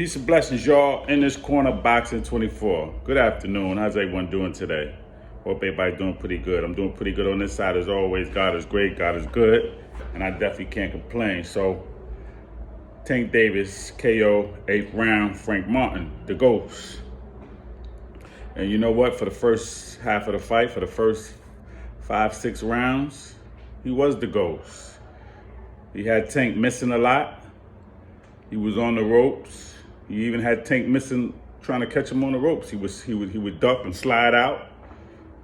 Peace and blessings, y'all. In this corner, Boxing 24. Good afternoon. How's everyone doing today? Hope everybody doing pretty good. I'm doing pretty good on this side as always. God is great. God is good. And I definitely can't complain. So, Tank Davis, KO, 8th round. Frank Martin, the Ghost. And you know what? For the first half of the fight, for the first 5-6 rounds, he was the Ghost. He had Tank missing a lot. He was on the ropes. He even had Tank missing, trying to catch him on the ropes. He would duck and slide out.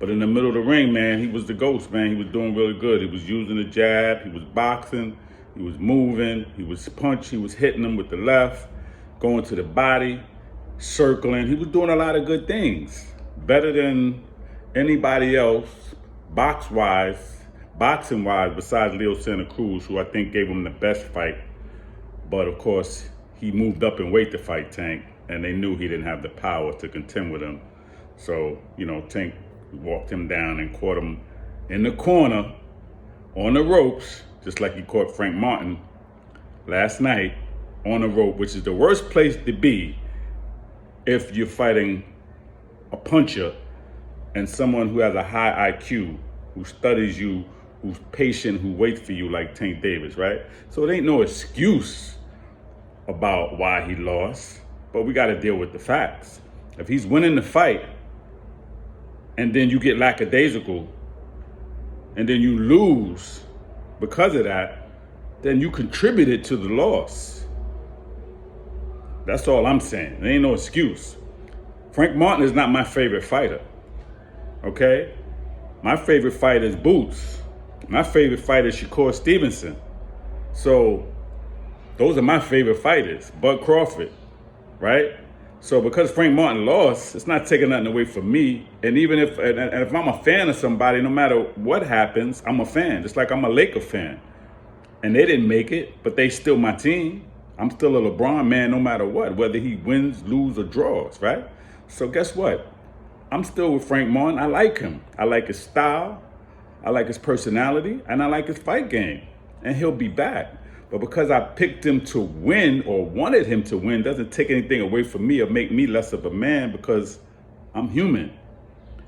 But in the middle of the ring, man, he was the Ghost, man. He was doing really good. He was using the jab. He was boxing. He was moving. He was punch. He was hitting him with the left, going to the body, circling. He was doing a lot of good things. Better than anybody else, boxing-wise, besides Leo Santa Cruz, who I think gave him the best fight. But of course, he moved up in weight to fight Tank, and they knew he didn't have the power to contend with him. So, Tank walked him down and caught him in the corner on the ropes, just like he caught Frank Martin last night on the rope, which is the worst place to be if you're fighting a puncher and someone who has a high IQ, who studies you, who's patient, who waits for you like Tank Davis, right? So it ain't no excuse about why he lost, but we got to deal with the facts. If he's winning the fight and then you get lackadaisical and then you lose because of that, then you contributed to the loss. That's all I'm saying. There ain't no excuse. Frank Martin is not my favorite fighter, okay? My favorite fighter is Boots. My favorite fighter is Shakur Stevenson. So those are my favorite fighters. Bud Crawford, right? So because Frank Martin lost, it's not taking nothing away from me. And even if I'm a fan of somebody, no matter what happens, I'm a fan. Just like I'm a Laker fan. And they didn't make it, but they still my team. I'm still a LeBron man no matter what, whether he wins, loses, or draws, right? So guess what? I'm still with Frank Martin. I like him. I like his style. I like his personality. And I like his fight game. And he'll be back. But because I picked him to win or wanted him to win doesn't take anything away from me or make me less of a man, because I'm human.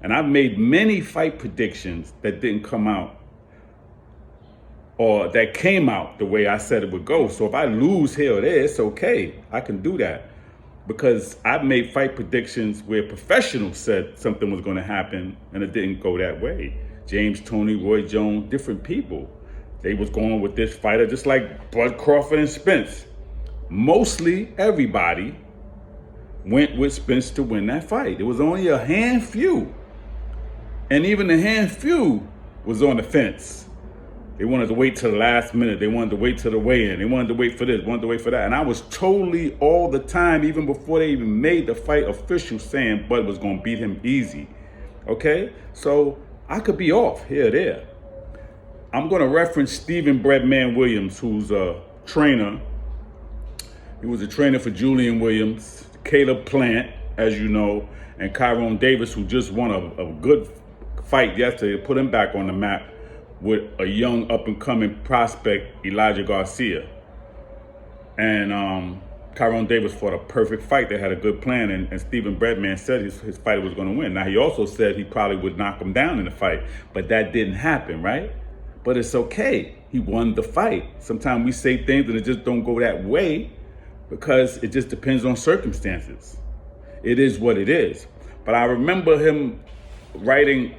And I've made many fight predictions that didn't come out, or that came out the way I said it would go. So if I lose here or there, it's okay. I can do that. Because I've made fight predictions where professionals said something was going to happen and it didn't go that way. James Toney, Roy Jones, different people. They was going with this fighter just like Bud Crawford and Spence. Mostly everybody went with Spence to win that fight. It was only a handful. And even the handful was on the fence. They wanted to wait till the last minute. They wanted to wait till the weigh-in. They wanted to wait for this, wanted to wait for that. And I was totally all the time, even before they even made the fight official, saying Bud was going to beat him easy. Okay? So I could be off here or there. I'm going to reference Stephen Breadman Williams, who's a trainer. He was a trainer for Julian Williams, Caleb Plant, as you know, and Kyron Davis, who just won a good fight yesterday to put him back on the map with a young up-and-coming prospect, Elijah Garcia. And Kyron Davis fought a perfect fight. They had a good plan, and Stephen Breadman said his fighter was going to win. Now, he also said he probably would knock him down in the fight, but that didn't happen, right? But it's okay. He won the fight. Sometimes we say things and it just don't go that way because it just depends on circumstances. It is what it is. But I remember him writing,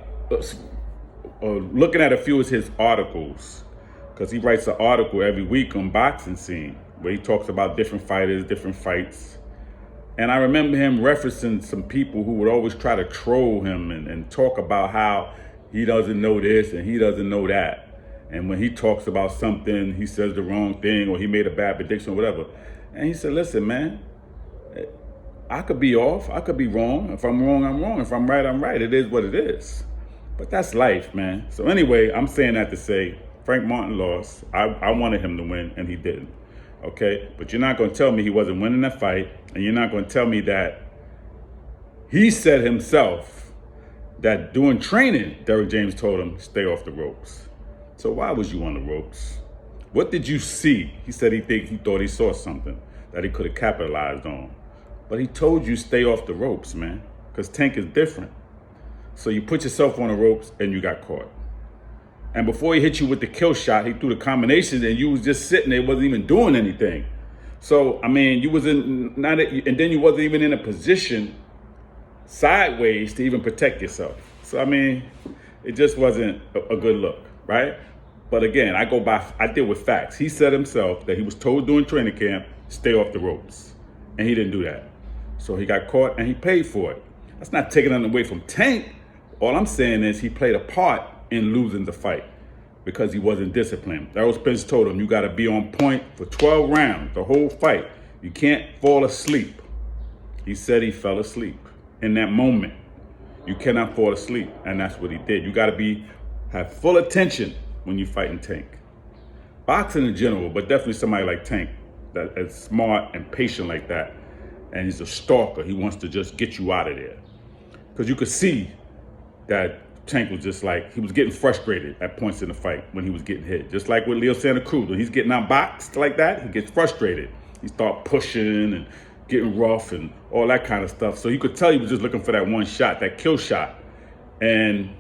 looking at a few of his articles, because he writes an article every week on Boxing Scene where he talks about different fighters, different fights. And I remember him referencing some people who would always try to troll him and talk about how he doesn't know this and he doesn't know that. And when he talks about something, he says the wrong thing or he made a bad prediction or whatever. And he said, listen, man, I could be off. I could be wrong. If I'm wrong, I'm wrong. If I'm right, I'm right. It is what it is. But that's life, man. So anyway, I'm saying that to say Frank Martin lost. I wanted him to win, and he didn't. Okay? But you're not going to tell me he wasn't winning that fight, and you're not going to tell me that he said himself that during training, Derrick James told him, stay off the ropes. So why was you on the ropes? What did you see? He said he thought he saw something that he could have capitalized on. But he told you stay off the ropes, man, because Tank is different. So you put yourself on the ropes and you got caught. And before he hit you with the kill shot, he threw the combinations and you was just sitting there, wasn't even doing anything. So, I mean, you was and then you wasn't even in a position sideways to even protect yourself. So, I mean, it just wasn't a good look, right? But again, I deal with facts. He said himself that he was told during training camp, stay off the ropes. And he didn't do that. So he got caught and he paid for it. That's not taking nothing away from Tank. All I'm saying is he played a part in losing the fight because he wasn't disciplined. Errol Spence told him, you got to be on point for 12 rounds, the whole fight. You can't fall asleep. He said he fell asleep in that moment. You cannot fall asleep, and that's what he did. You got to have full attention when you're fighting Tank. Boxing in general, but definitely somebody like Tank that is smart and patient like that, and he's a stalker. He wants to just get you out of there. Because you could see that Tank was just like, he was getting frustrated at points in the fight when he was getting hit. Just like with Leo Santa Cruz, when he's getting outboxed like that, he gets frustrated. He start pushing and getting rough and all that kind of stuff. So you could tell he was just looking for that one shot, that kill shot. And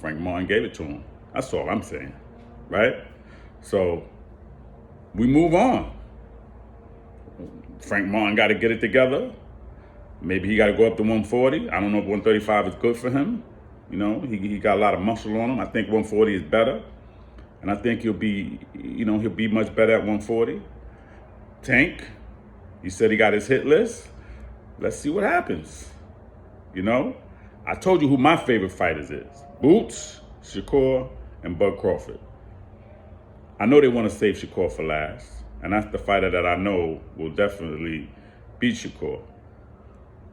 Frank Martin gave it to him. That's all I'm saying, right? So we move on. Frank Martin got to get it together. Maybe he got to go up to 140. I don't know if 135 is good for him. You know, he got a lot of muscle on him. I think 140 is better. And I think he'll be much better at 140. Tank, he said he got his hit list. Let's see what happens. You know, I told you who my favorite fighters is. Boots, Shakur, and Bud Crawford. I know they want to save Shakur for last. And that's the fighter that I know will definitely beat Shakur,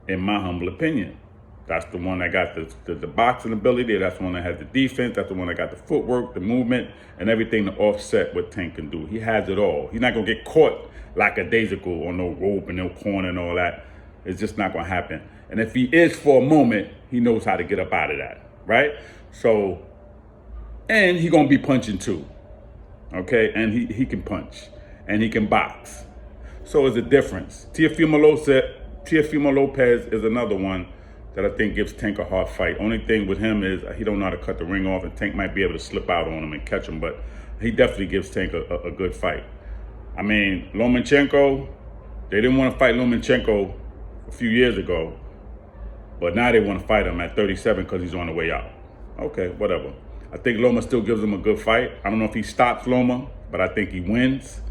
in my humble opinion. That's the one that got the boxing ability. That's the one that has the defense. That's the one that got the footwork, the movement, and everything to offset what Tank can do. He has it all. He's not going to get caught like a daisical on no rope and no corner and all that. It's just not going to happen. And if he is for a moment, he knows how to get up out of that, right? So, and he's going to be punching too, okay? And he can punch, and he can box. So it's a difference. Teofimo Lopez is another one that I think gives Tank a hard fight. Only thing with him is he don't know how to cut the ring off, and Tank might be able to slip out on him and catch him, but he definitely gives Tank a good fight. I mean, Lomachenko, they didn't want to fight Lomachenko a few years ago, but now they want to fight him at 37 because he's on the way out. Okay, whatever. I think Loma still gives him a good fight. I don't know if he stops Loma, but I think he wins.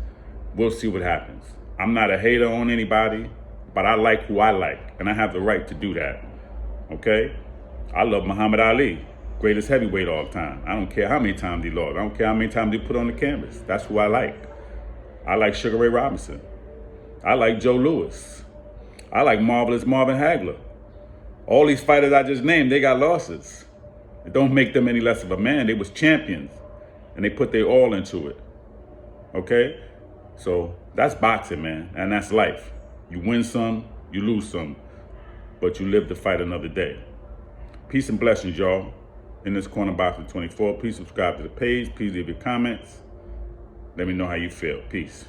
We'll see what happens. I'm not a hater on anybody, but I like who I like, and I have the right to do that. Okay? I love Muhammad Ali, greatest heavyweight all time. I don't care how many times he lost. I don't care how many times he put on the canvas. That's who I like. I like Sugar Ray Robinson. I like Joe Louis. I like Marvelous Marvin Hagler. All these fighters I just named, they got losses. It don't make them any less of a man. They was champions, and they put their all into it. Okay? So that's boxing, man, and that's life. You win some, you lose some, but you live to fight another day. Peace and blessings, y'all. In this corner, Boxing 24. Please subscribe to the page. Please leave your comments. Let me know how you feel. Peace.